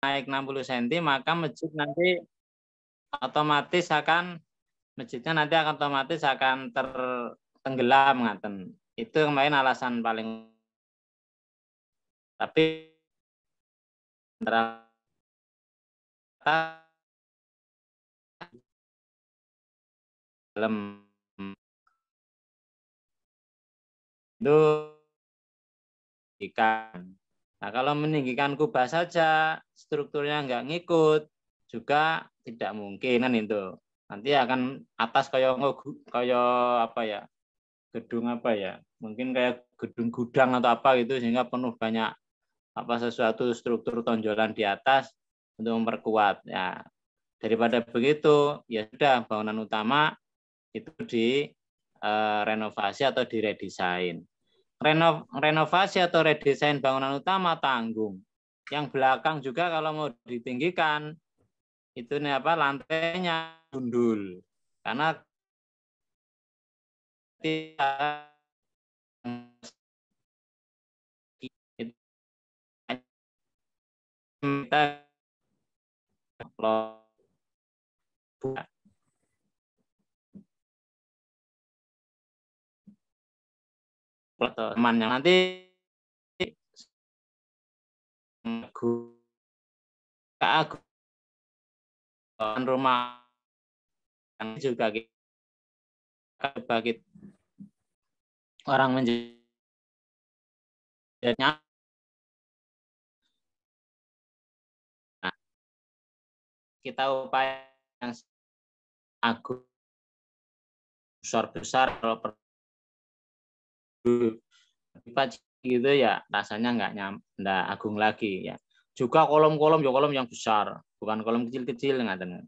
naik 60 cm, maka masjid nanti otomatis akan tertenggelam ngaten. Itu kemarin alasan paling. Tapi dalam itu ikan. Nah, kalau meninggikan kubah saja strukturnya nggak ngikut juga tidak mungkin kan itu. Nanti akan atas kayak apa ya? Gedung apa ya? Mungkin kayak gedung gudang atau apa gitu sehingga penuh banyak apa sesuatu struktur tonjolan di atas untuk memperkuat. Ya, daripada begitu ya sudah bangunan utama itu renovasi atau diredesain. Renovasi atau redesain bangunan utama tanggung. Yang belakang juga kalau mau ditinggikan itu lantainya gundul karena kita teman yang nanti keagungan rumah juga bagi orang menjadinya kita upaya yang agung besar kalau gitu ya rasanya nggak agung lagi ya. Juga kolom-kolom yang besar, bukan kolom kecil-kecil ngaten.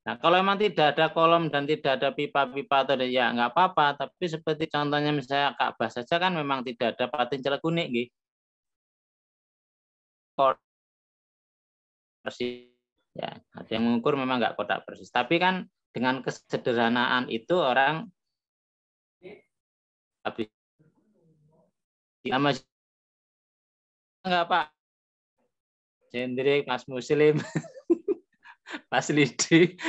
Nah, kalau memang tidak ada kolom dan tidak ada pipa-pipa atau ya nggak apa-apa, tapi seperti contohnya misalnya Ka'bah saja kan memang tidak ada pating celegunik gitu. Persis ya, ada yang mengukur memang nggak kotak persis, tapi kan dengan kesederhanaan itu orang habis sama enggak Pak jendrik Mas Muslim Pas lidi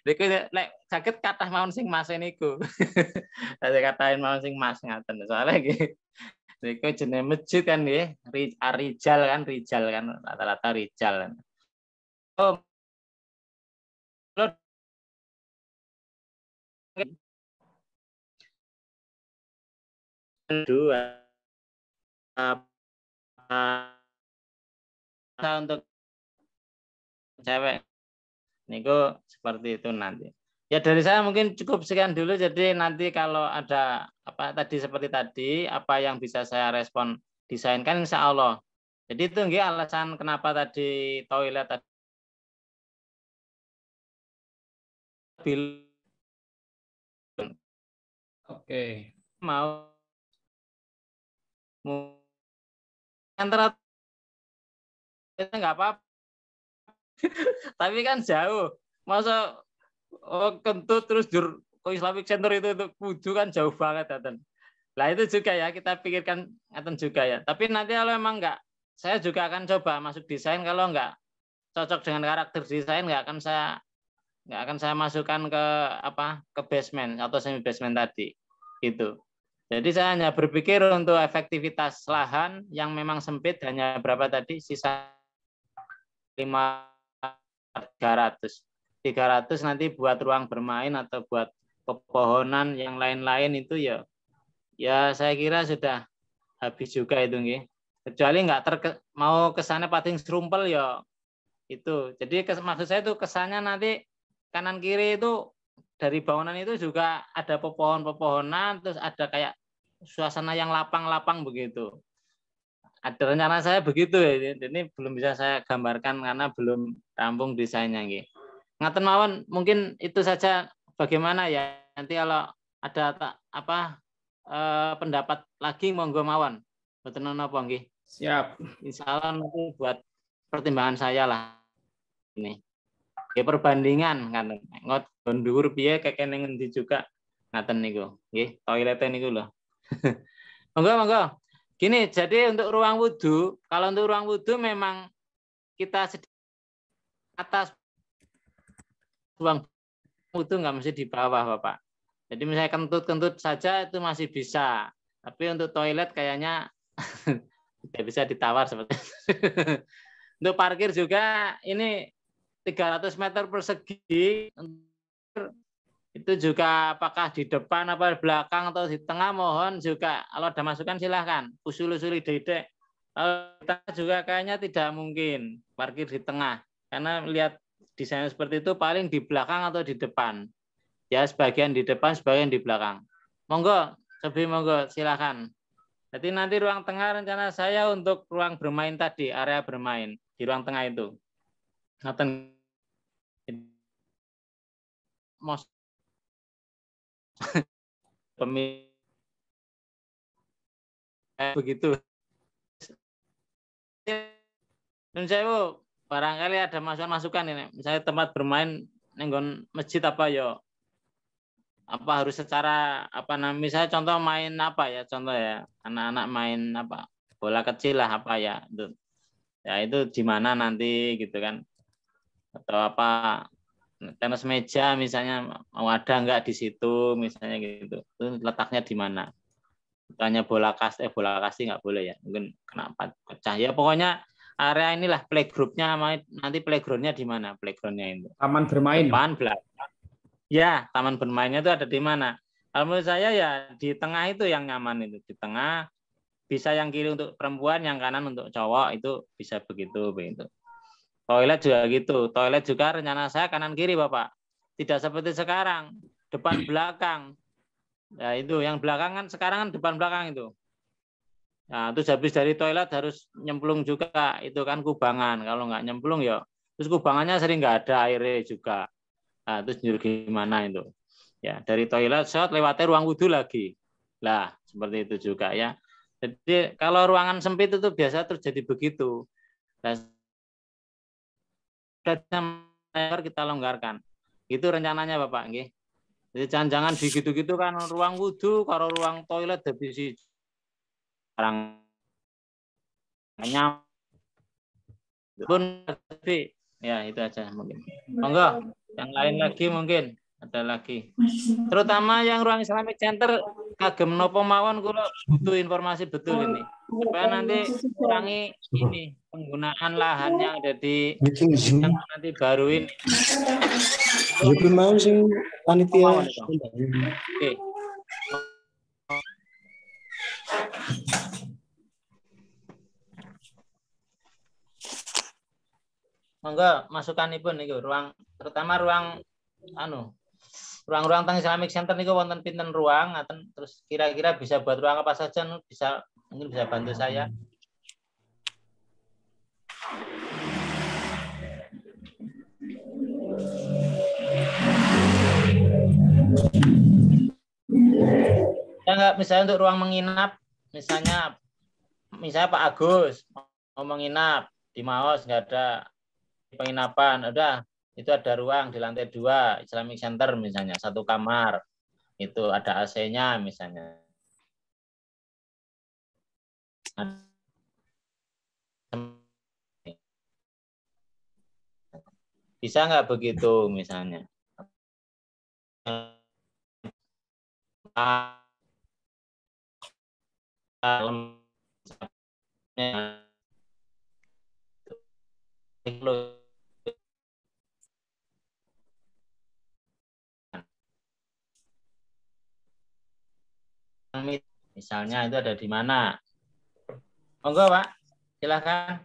niku lek saged kathah mawon sing mas niku saya katain mawon sing mas ngaten soalnya nggih niku jenenge masjid kan nggih Rijal kan rata-rata Rijal kan. Oh dua untuk cewek niku seperti itu nanti. Ya dari saya mungkin cukup sekian dulu. Jadi nanti kalau ada apa tadi seperti tadi apa yang bisa saya respon desainkan insya Allah. Jadi itu nggih alasan kenapa tadi toilet tadi Oke. mau antara nggak apa-apa. Tapi kan jauh. Masa kentut terus ke Islamic Center itu kudu kan jauh banget Aten. Lah itu juga ya kita pikirkan Aten juga ya. Tapi nanti kalau emang enggak, saya juga akan coba masuk desain. Kalau enggak cocok dengan karakter desain enggak akan saya masukkan ke ke basement atau semi basement tadi. Gitu. Jadi saya hanya berpikir untuk efektivitas lahan yang memang sempit hanya berapa tadi sisa 300 nanti buat ruang bermain atau buat pepohonan yang lain-lain itu ya saya kira sudah habis juga itu nggih. Kecuali nggak mau kesannya pating serumpel ya itu. Jadi maksud saya itu kesannya nanti kanan kiri itu dari bangunan itu juga ada pepohonan terus ada kayak suasana yang lapang-lapang begitu. Ada rencana saya begitu ya. Ini belum bisa saya gambarkan karena belum rampung desainnya nggih. Ngaten mawon mungkin itu saja bagaimana ya nanti kalau ada pendapat lagi monggo mawon. Mboten napa nggih. Siap. Insyaallah nanti buat pertimbangan saya lah ini. Ya perbandingan kan ngot dhuwur piye kekene ngendi juga ngaten niku. Nggih, toilete niku lho. Monggo. Gini, jadi untuk ruang wudhu, kalau untuk ruang wudhu memang kita atas ruang itu nggak mesti di bawah, Bapak. Jadi misalnya kentut-kentut saja itu masih bisa. Tapi untuk toilet kayaknya tidak bisa ditawar seperti itu. Untuk parkir juga ini 300 meter persegi. Itu juga apakah di depan apa di belakang atau di tengah, mohon juga kalau ada masukan silahkan usul-usuli dedek. Kita juga kayaknya tidak mungkin parkir di tengah karena lihat desain seperti itu paling di belakang atau di depan ya, sebagian di depan sebagian di belakang. Monggo monggo silahkan. Jadi nanti ruang tengah rencana saya untuk ruang bermain tadi, area bermain di ruang tengah itu pemilih begitu. Dan saya barangkali ada masukan ini, misalnya tempat bermain nenggon masjid apa yo, apa harus secara apa namanya, misalnya contoh main apa ya, contoh ya anak-anak main apa bola kecil lah apa ya itu, ya itu di mana nanti gitu kan, atau apa tenis meja misalnya mau ada nggak di situ misalnya gitu, itu letaknya di mana. Tanya bola kasti nggak boleh ya, mungkin kena pecah ya. Pokoknya area inilah playgroundnya, nanti playgroundnya di mana? Playgroundnya itu taman bermain, depan belakang ya, taman bermainnya itu ada di mana? Kalau menurut saya ya di tengah itu yang nyaman, itu di tengah, bisa yang kiri untuk perempuan, yang kanan untuk cowok, itu bisa begitu. Toilet juga gitu, toilet juga rencana saya kanan kiri Bapak, tidak seperti sekarang depan belakang. Ya itu yang belakang kan sekarang kan depan belakang itu. Nah, terus habis dari toilet harus nyemplung juga, itu kan kubangan. Kalau nggak nyemplung ya, terus kubangannya sering nggak ada airnya juga. Nah, terus gimana itu? Ya dari toilet shot lewatnya ruang wudhu lagi. Lah seperti itu juga ya. Jadi kalau ruangan sempit itu biasa terjadi begitu. Dan kita longgarkan. Itu rencananya Bapak nggih. Jadi jangan-jangan begitu-gitu kan ruang wudhu, kalau ruang toilet habis sekarang pun ya itu aja mungkin. Monggo, yang lain lagi mungkin ada lagi. Terutama yang ruang Islamic Center kagem nopo mawon kula butuh informasi betul ini. Supaya nanti kurangi ini penggunaan lahan yang ada di yang nanti baru ini. Jadi mau sing panitia. Oke. Monggo masukanipun niku ruang, terutama ruang ruang-ruang teng Islamic Center niku wonten pinten ruang, terus kira-kira bisa buat ruang apa saja, bisa mungkin bisa bantu saya. Ya enggak, misalnya untuk ruang menginap, misalnya Pak Agus mau menginap di Maos, nggak ada penginapan, udah itu ada ruang di lantai 2 Islamic Center misalnya, 1 kamar itu ada AC-nya misalnya. Bisa nggak begitu misalnya? Misalnya itu ada di mana? Monggo Pak, silakan.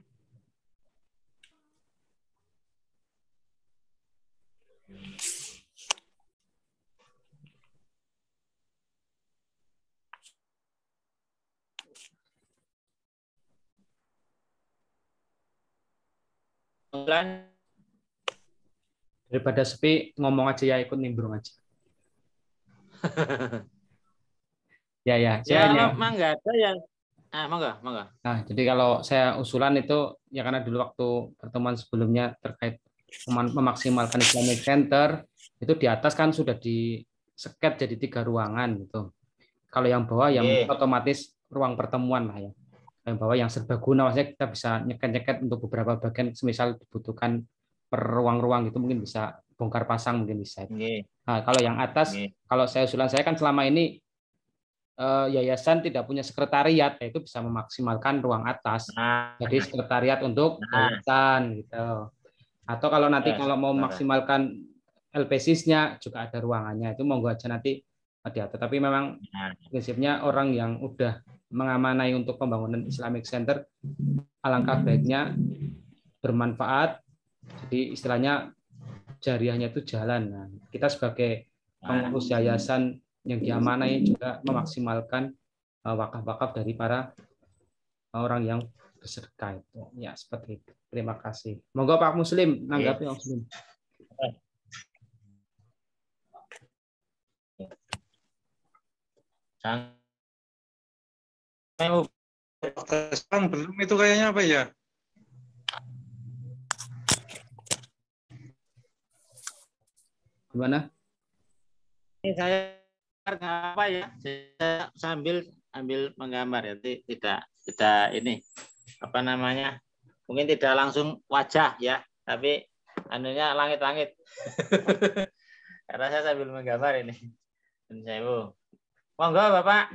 daripada sepi ngomong aja ya, ikut nimbrung aja. Ya, saya hanya. Memang nggak ada yang. Monggo. Nah, jadi kalau saya usulan itu ya karena dulu waktu pertemuan sebelumnya terkait memaksimalkan Islamic Center itu di atas kan sudah di seket jadi 3 ruangan gitu. Kalau yang bawah yang otomatis ruang pertemuan lah ya. bahwa yang serbaguna, maksudnya kita bisa nyeket-nyeket untuk beberapa bagian, semisal dibutuhkan per ruang-ruang gitu mungkin bisa bongkar pasang, mungkin bisa. Nggih. Nah, kalau yang atas, Nggih. kalau usulan saya kan selama ini yayasan tidak punya sekretariat, itu bisa memaksimalkan ruang atas. Nah, Jadi sekretariat untuk nah, yayasan gitu. Atau kalau nanti yes, kalau mau betul. memaksimalkan LPSIS-nya juga ada ruangannya, itu monggo aja nanti diatur. Tapi memang Nah, prinsipnya orang yang udah mengamanai untuk pembangunan Islamic Center, alangkah baiknya bermanfaat. Jadi istilahnya jariahnya itu jalan. Nah, kita sebagai pengurus yayasan yang diamanai juga memaksimalkan wakaf-wakaf dari para orang yang bersedekah itu. Ya, seperti itu. Terima kasih. Monggo Pak Muslim, nanggapi Pak Muslim. Sekarang belum itu kayaknya apa ya? Gimana? Ini saya apa ya? Saya sambil menggambar ya, tidak ini apa namanya? Mungkin tidak langsung wajah ya, tapi anunya langit-langit. Karena saya sambil menggambar ini. Dan saya, monggo Bapak.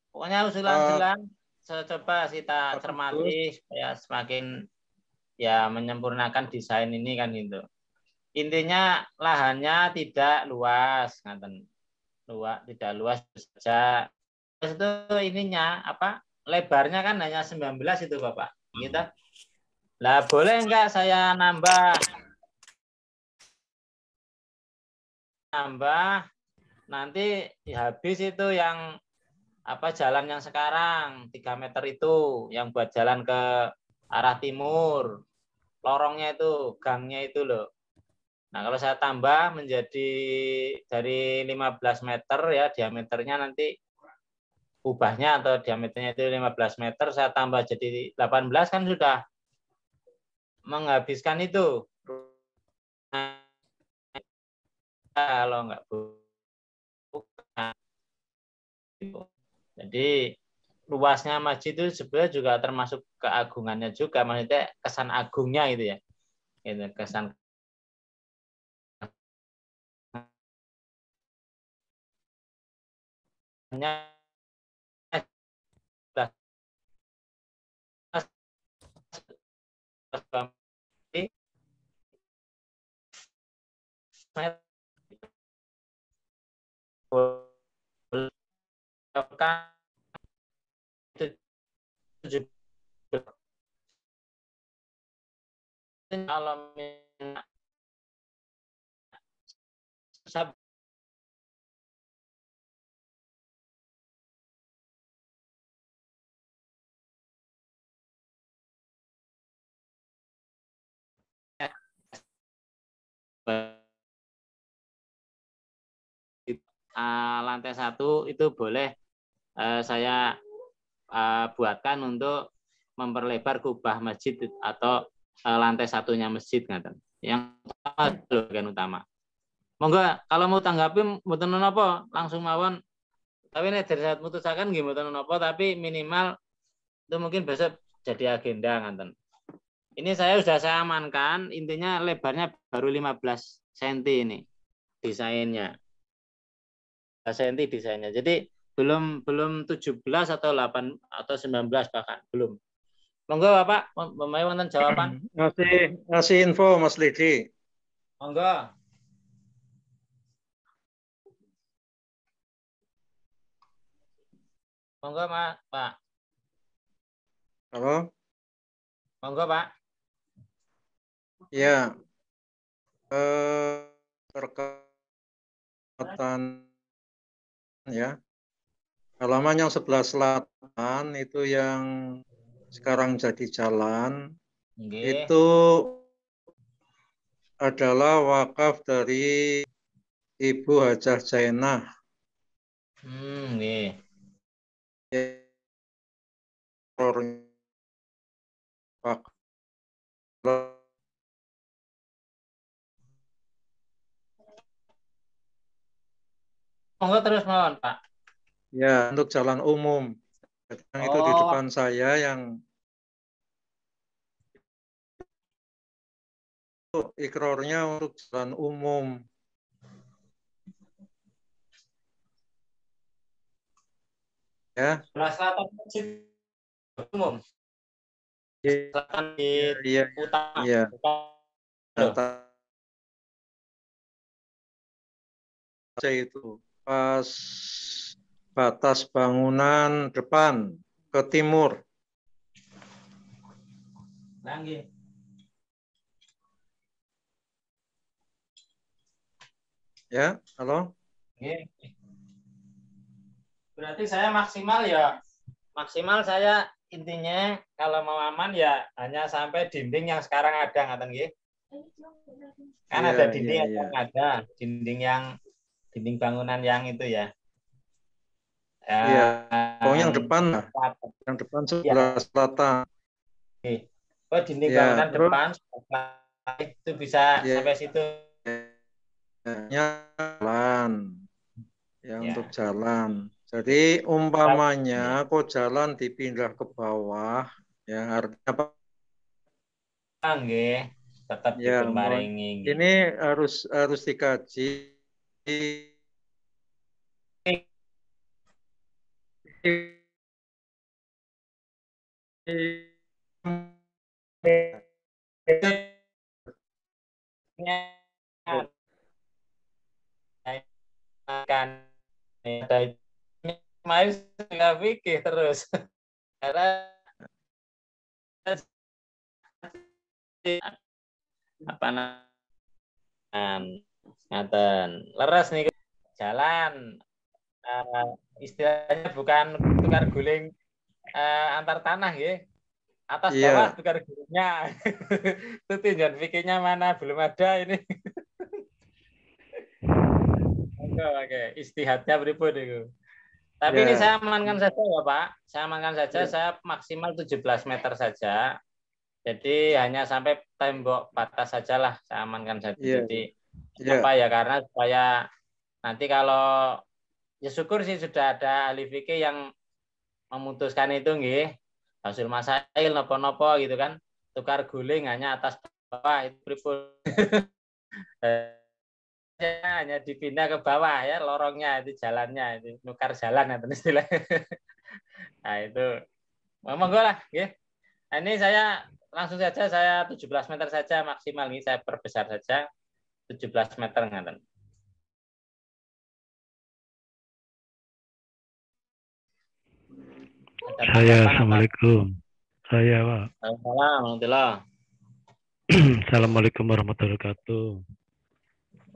Pokoknya usulan-usulan saya coba kita cermati supaya semakin ya menyempurnakan desain ini kan gitu. Intinya lahannya tidak luas, ngaten. Tidak luas saja. Terus itu ininya apa? Lebarnya kan hanya 19 itu Bapak. Gitu. Lah boleh enggak saya nambah nanti habis itu yang apa jalan yang sekarang 3 meter itu yang buat jalan ke arah timur, lorongnya itu, gangnya itu loh. Nah, kalau saya tambah menjadi dari 15 meter ya diameternya nanti ubahnya atau diameternya itu 15 meter, saya tambah jadi 18 kan sudah menghabiskan itu. Kalau enggak bukan. Jadi luasnya masjid itu sebenarnya juga termasuk keagungannya juga, maksudnya kesan agungnya itu ya. Itu kesan kalau lantai 1 itu boleh saya buatkan untuk memperlebar kubah masjid atau lantai 1-nya masjid ngaten. Yang utama. Monggo kalau mau tanggapi mboten napa langsung mawon. Tapi nek dari saya mutusaken nggih mboten napa tapi minimal itu mungkin besok jadi agenda ngaten. Ini saya amankan, intinya lebarnya baru 15 cm ini desainnya. cm desainnya. Jadi belum 17 atau 8 atau 19 bahkan belum. Monggo Bapak, memang wonten jawaban. Ngasih info Mas Lidi. Monggo. Monggo Pak. Halo? Monggo Pak. Ya. Terkait ya. Halaman yang sebelah selatan itu yang sekarang jadi jalan. Nggih. Itu adalah wakaf dari Ibu Hajah Jainah. Nggih. Monggo terus mawon, Pak. Ya, untuk jalan umum. Yang itu di depan saya yang ikrornya untuk jalan umum. Ya. Sebelah selatan masjid umum. Selatan di utara. Iya. Itu pas batas bangunan depan ke timur. Nangge. Ya, halo. Berarti saya maksimal ya. Maksimal saya intinya kalau mau aman ya hanya sampai dinding yang sekarang ada, ngaten nggih. Kan ada dinding yang ada, dinding bangunan yang itu ya. Iya. Pokoknya yang depan lah. Yang depan sebelah selatan. Oh, dinding bangunan depan itu bisa sampai situ. Jalan. Ya, untuk jalan. Jadi umpamanya kok jalan dipindah ke bawah, ya artinya apa? Nggih, tetap Ya, diparingi. ini harus dikaji. Kan ada main nggak pikir terus karena apa ngaten leres nih jalan istilahnya bukan tukar guling antar tanah ya atas bawah tukar gulingnya itu tinjauan fikirnya mana belum ada ini. Oke, istihadnya beripun itu. Tapi ini saya amankan saja ya Pak. Saya amankan saja, saya maksimal 17 meter saja. Jadi hanya sampai tembok batas sajalah saya amankan saja. Jadi apa ya karena supaya nanti kalau ya syukur sih sudah ada ahli fikih yang memutuskan itu nggih. Hasil masail nopo-nopo gitu kan. Tukar guling hanya atas bawah itu beripun. Hanya dipindah ke bawah ya lorongnya itu jalannya itu nukar jalan atau istilah. Nah itu monggo lah ya. Nah, ini saya langsung saja saya 17 meter saja maksimal ini saya perbesar saja 17 meter ngaten. Saya assalamualaikum. Saya Pak. Assalamualaikum warahmatullahi wabarakatuh.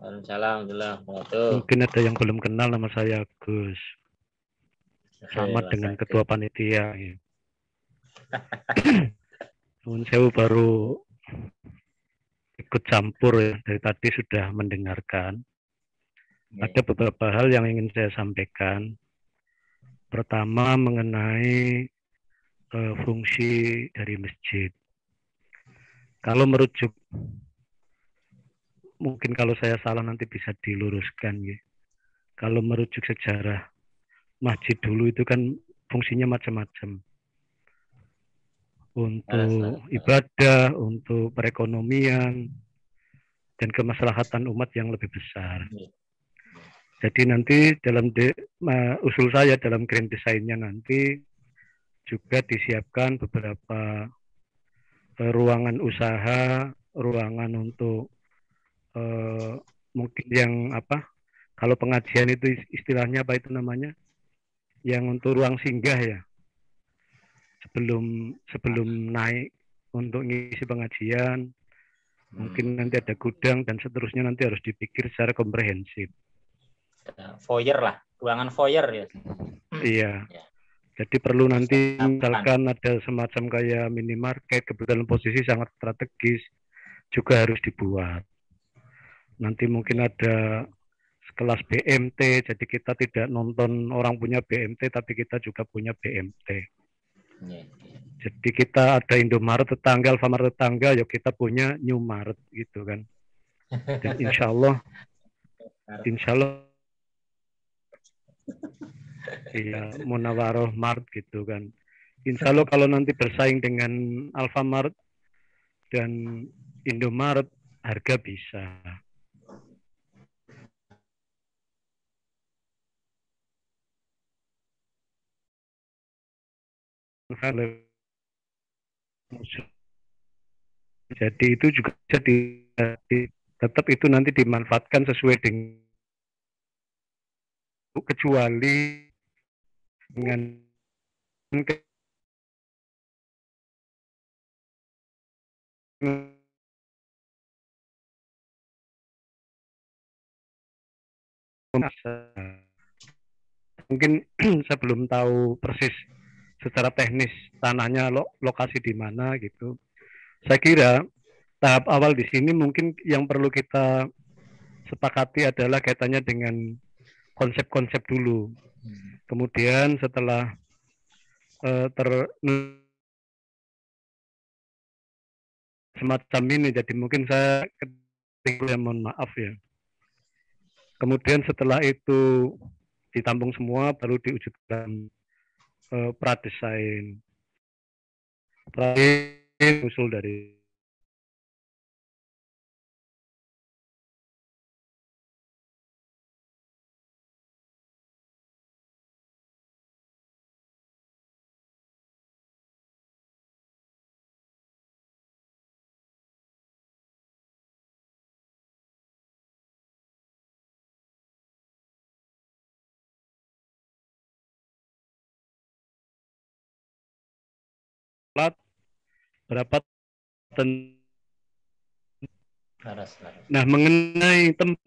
Mungkin ada yang belum kenal nama saya Agus. Sama dengan ketua panitia. Ya. Saya baru ikut campur ya. Dari tadi sudah mendengarkan. Ada beberapa hal yang ingin saya sampaikan. Pertama mengenai fungsi dari masjid. Kalau merujuk mungkin kalau saya salah nanti bisa diluruskan ya. Kalau merujuk sejarah masjid dulu itu kan fungsinya macam-macam. Untuk ibadah, untuk perekonomian, dan kemaslahatan umat yang lebih besar. Jadi nanti dalam usul saya dalam grand design-nya nanti juga disiapkan beberapa ruangan usaha, ruangan untuk mungkin yang apa kalau pengajian itu istilahnya apa itu namanya yang untuk ruang singgah ya sebelum naik untuk ngisi pengajian mungkin nanti ada gudang dan seterusnya nanti harus dipikir secara komprehensif. Foyer lah, ruangan foyer ya. Iya. Jadi perlu nanti misalkan ada semacam kayak minimarket kebetulan posisi sangat strategis juga harus dibuat. Nanti mungkin ada kelas BMT, jadi kita tidak nonton orang punya BMT, tapi kita juga punya BMT. Jadi kita ada Indomaret tetangga, Alfamart tetangga, ya kita punya New Mart gitu kan. Dan insya Allah Iya, Munawaroh Mart gitu kan. Insya Allah kalau nanti bersaing dengan Alfamart dan Indomaret, harga bisa. Jadi itu juga jadi tetap itu nanti dimanfaatkan sesuai dengan, kecuali dengan mungkin saya belum tahu persis secara teknis tanahnya lokasi di mana gitu. Saya kira tahap awal di sini mungkin yang perlu kita sepakati adalah kaitannya dengan konsep-konsep dulu. Kemudian setelah semacam ini, jadi mungkin saya ketinggalan, mohon maaf ya. Kemudian setelah itu ditampung semua, baru diwujudkan pradesain. Pradesain usul dari berapa. Nah, mengenai tempat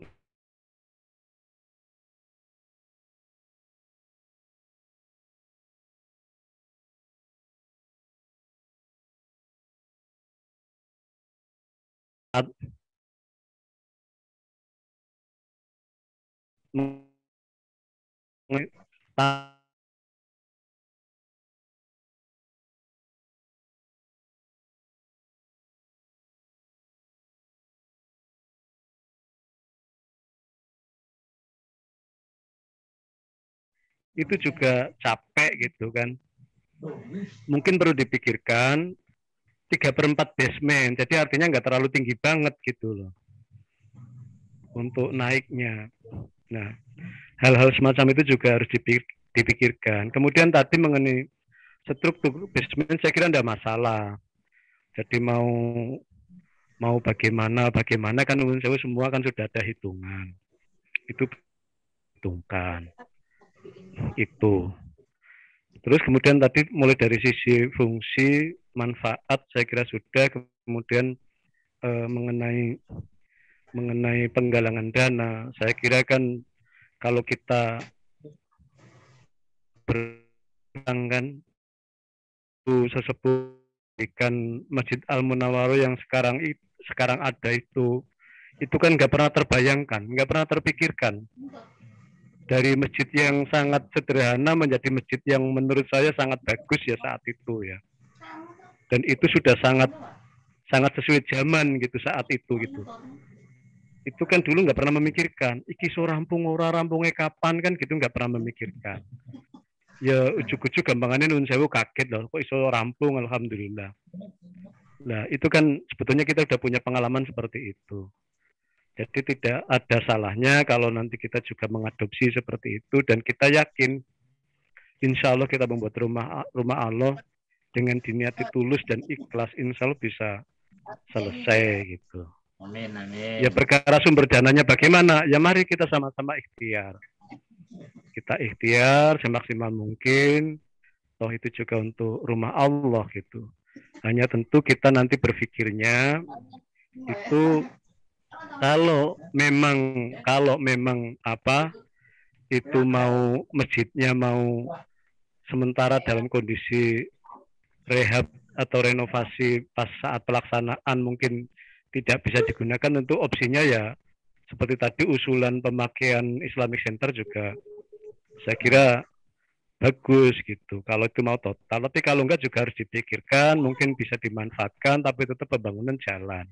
itu juga capek gitu kan. Mungkin perlu dipikirkan 3/4 basement, jadi artinya nggak terlalu tinggi banget gitu loh untuk naiknya. Nah, hal-hal semacam itu juga harus dipikirkan. Kemudian tadi mengenai struktur basement saya kira tidak masalah. Jadi mau bagaimana kan semua kan sudah ada hitungan. Itu hitungkan. Itu. Terus kemudian tadi mulai dari sisi fungsi, manfaat saya kira sudah, kemudian mengenai penggalangan dana, saya kira kan kalau kita berangkan sesepuh ikan Masjid Al-Munawwaroh yang sekarang ada itu kan nggak pernah terbayangkan, nggak pernah terpikirkan. Dari masjid yang sangat sederhana menjadi masjid yang menurut saya sangat bagus ya saat itu ya. Dan itu sudah sangat sesuai zaman gitu saat itu gitu. Itu kan dulu nggak pernah memikirkan, iki so rampung rampungnya kapan kan gitu, nggak pernah memikirkan. Ya ujuk-ujuk gampangannya nun sewu kaget loh, kok iso rampung, alhamdulillah. Nah itu kan sebetulnya kita udah punya pengalaman seperti itu. Jadi tidak ada salahnya kalau nanti kita juga mengadopsi seperti itu, dan kita yakin insya Allah kita membuat rumah Allah dengan diniati tulus dan ikhlas, insya Allah bisa selesai gitu. Amin, amin. Ya perkara sumber dananya bagaimana? Ya mari kita sama-sama ikhtiar. Kita ikhtiar semaksimal mungkin. Toh itu juga untuk rumah Allah gitu. Hanya tentu kita nanti berpikirnya itu kalau memang itu mau masjidnya mau sementara dalam kondisi rehab atau renovasi pas saat pelaksanaan mungkin tidak bisa digunakan, tentu opsinya ya seperti tadi usulan pemakaian Islamic Center juga saya kira bagus gitu kalau itu mau total. Tapi kalau enggak juga harus dipikirkan, mungkin bisa dimanfaatkan tapi tetap pembangunan jalan.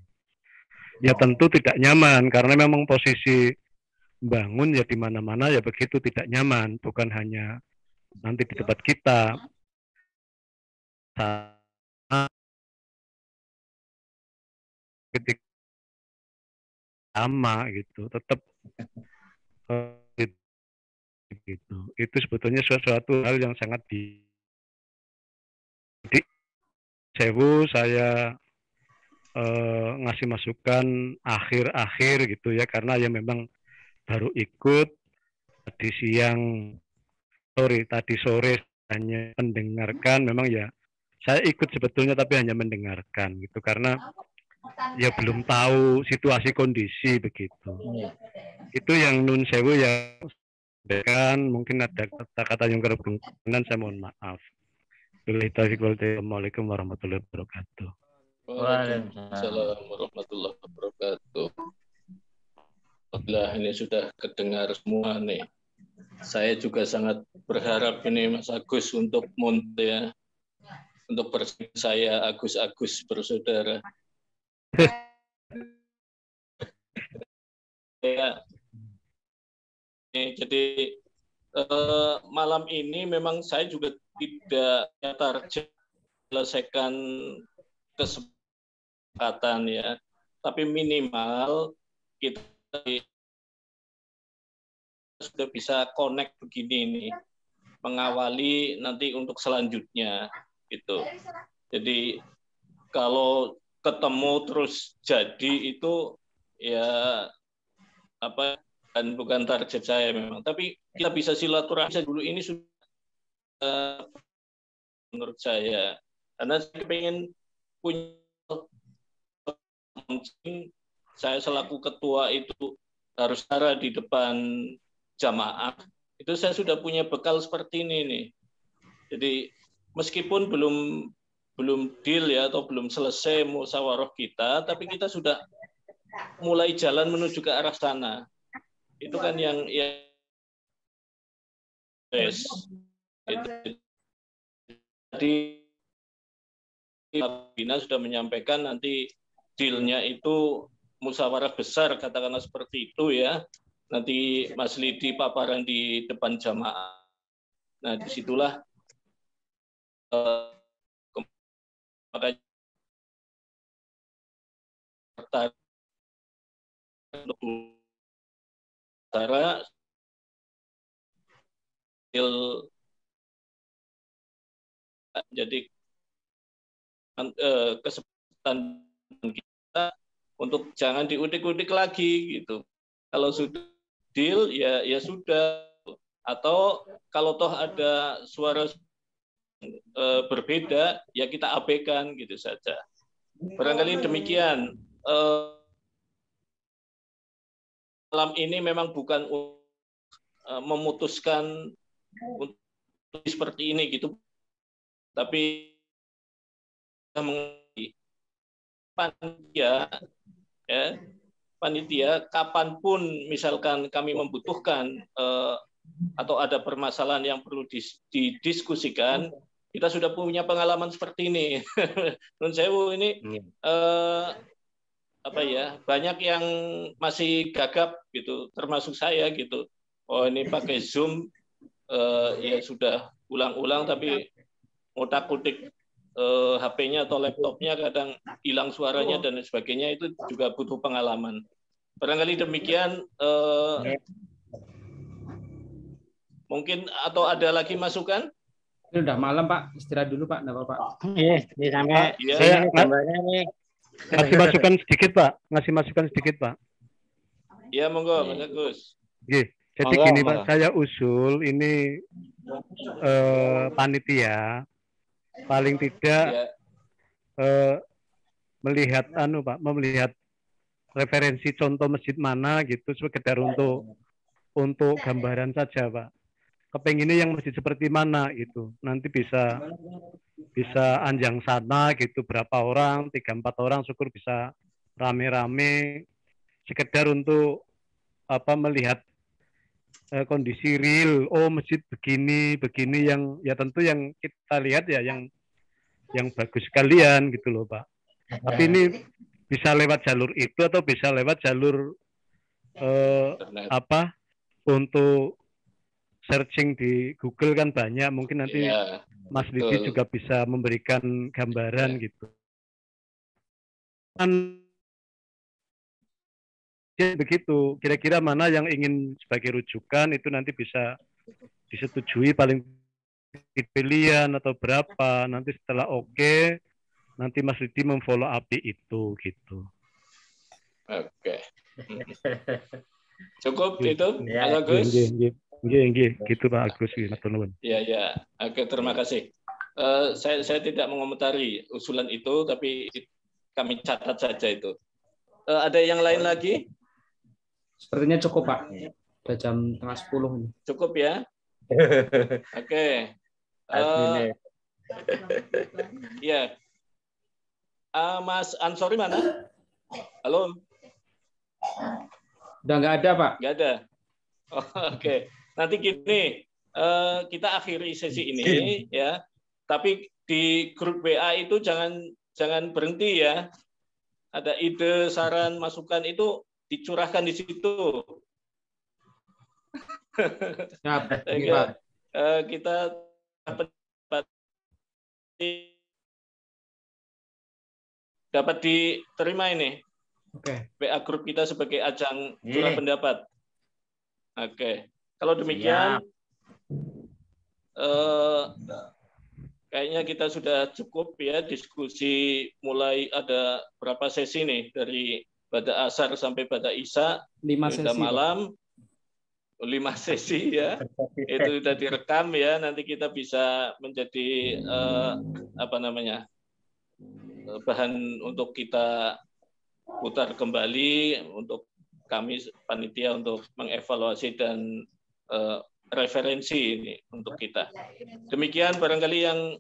Ya tentu tidak nyaman karena memang posisi bangun ya di mana-mana ya begitu tidak nyaman, bukan hanya nanti di debat kita ketika sama gitu, tetap gitu. Itu sebetulnya sesuatu hal yang sangat jadi sewu saya ngasih masukan akhir-akhir gitu ya, karena ya memang baru ikut tadi sore hanya mendengarkan, memang ya saya ikut sebetulnya tapi hanya mendengarkan gitu, karena ya belum tahu situasi kondisi begitu. Itu yang nun sewu ya, kan mungkin ada kata-kata yang berkenan, saya mohon maaf. Assalamualaikum warahmatullahi wabarakatuh. Waalaikumsalam warahmatullahi wabarakatuh. Alhamdulillah ini sudah kedengar semua nih. Saya juga sangat berharap ini Mas Agus untuk monte ya. Untuk saya Agus bersaudara. Ya. Jadi malam ini memang saya juga tidak target selesaikan kesepakatan ya, tapi minimal kita sudah bisa connect begini nih, mengawali nanti untuk selanjutnya gitu. Jadi kalau ketemu terus jadi itu ya apa, dan bukan target saya memang, tapi kita bisa silaturahmi dulu ini sudah menurut saya, karena saya ingin punya, saya selaku ketua itu harus ada di depan jamaah, itu saya sudah punya bekal seperti ini nih. Jadi meskipun belum deal ya, atau belum selesai musyawarah kita, tapi kita sudah mulai jalan menuju ke arah sana. Itu kan yang yes. Jadi Bina sudah menyampaikan nanti dealnya itu musyawarah besar, katakanlah seperti itu ya. Nanti Mas Lidi paparan di depan jamaah. Nah disitulah makanya cara jadi kesempatan kita untuk jangan diudik-udik lagi gitu. Kalau sudah deal ya sudah, atau kalau toh ada suara berbeda ya kita abaikan gitu saja. Barangkali demikian. Malam ini memang bukan memutuskan untuk seperti ini gitu, tapi panitia kapanpun misalkan kami membutuhkan atau ada permasalahan yang perlu didiskusikan, kita sudah punya pengalaman seperti ini. Nun sewu ini banyak yang masih gagap gitu, termasuk saya gitu. Oh ini pakai Zoom ya sudah ulang-ulang, tapi ngotak-kutik HP-nya atau laptopnya kadang hilang suaranya dan sebagainya, itu juga butuh pengalaman. Barangkali demikian. Mungkin atau ada lagi masukan? Ini udah malam Pak, istirahat dulu Pak, enggak apa-apa. Iya, sampai saya gambarnya nih. Ngasih masukan sedikit Pak. Ya monggo Mas Agus. Jadi gini Pak, saya usul ini panitia paling tidak melihat melihat referensi contoh masjid mana gitu, sekedar untuk gambaran saja Pak. Kepenginnya yang masjid seperti mana gitu, nanti bisa anjang sana gitu, berapa orang, 3-4 orang, syukur bisa rame-rame, sekedar untuk melihat kondisi real. Oh masjid begini yang ya tentu yang kita lihat ya yang bagus sekalian gitu loh Pak. Tapi ini bisa lewat jalur itu atau bisa lewat jalur untuk searching di Google kan banyak, mungkin nanti Ya, Mas Didi betul. juga bisa memberikan gambaran gitu. Kan begitu, kira-kira mana yang ingin sebagai rujukan itu nanti bisa disetujui paling pilihan atau berapa, nanti setelah oke, nanti Mas Didi memfollow up itu gitu. Oke. Cukup itu, Ya. Mas Agus? Nggih, gitu Pak Agus. Matur nuwun. Ya, ya. Oke, terima kasih. Saya tidak mengomentari usulan itu, tapi kami catat saja itu. Ada yang lain lagi? Sepertinya cukup, Pak. Udah jam 9:30 ini. Cukup ya? Oke. Ya. Mas Ansori mana? Halo? Udah nggak ada, Pak. Nggak ada. Oh, oke. Nanti gini, kita akhiri sesi ini ya. Tapi di grup WA itu jangan berhenti ya. Ada ide, saran, masukan itu dicurahkan di situ. Ya, Sehingga kita dapat diterima ini. Oke. WA grup kita sebagai ajang curah pendapat. Oke. Kalau demikian, kayaknya kita sudah cukup ya diskusi, mulai ada berapa sesi nih dari Bada Asar sampai Bada Isya. 5 sesi. Sudah malam. 5 sesi ya. Itu sudah direkam ya. Nanti kita bisa menjadi bahan untuk kita putar kembali, untuk kami panitia untuk mengevaluasi dan referensi ini untuk kita. Demikian barangkali yang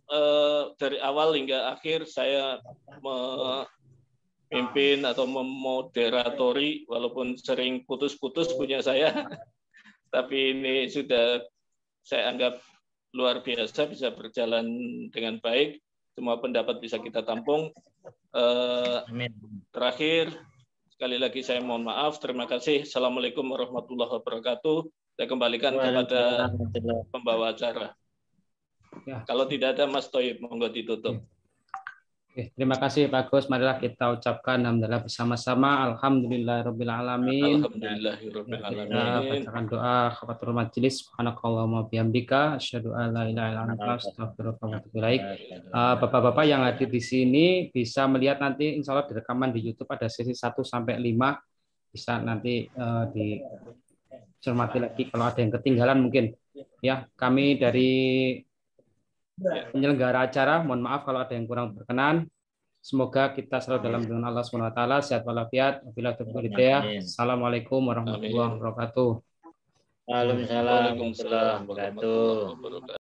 dari awal hingga akhir saya memimpin atau memoderatori, walaupun sering putus-putus punya saya, tapi ini sudah saya anggap luar biasa, bisa berjalan dengan baik. Semua pendapat bisa kita tampung. Terakhir, sekali lagi saya mohon maaf. Terima kasih. Assalamualaikum warahmatullahi wabarakatuh. Saya kembalikan kepada pembawa acara. Ya. Kalau tidak ada Mas Toyib, monggo ditutup. Oke, terima kasih Pak Gus. Marilah kita ucapkan alhamdulillah bersama-sama. Alhamdulillahirabbil Alhamdulillahirabbil Kita alamin. bacakan doa kafaratul majelis. Subhanakallahumma bihamdika asyhadu an la ilaha illa anta astaghfiruka wa atubu ilaik. Bapak-bapak yang hadir di sini bisa melihat nanti insya Allah di rekaman di YouTube ada sesi 1 sampai 5. Bisa nanti dicermati lagi kalau ada yang ketinggalan mungkin. Ya, kami dari penyelenggara acara, mohon maaf kalau ada yang kurang berkenan. Semoga kita selalu dalam lindungan Allah SWT, sehat walafiat. Wabillahi taufiq wal hidayah. Assalamualaikum warahmatullahi wabarakatuh. Waalaikumsalam warahmatullahi wabarakatuh.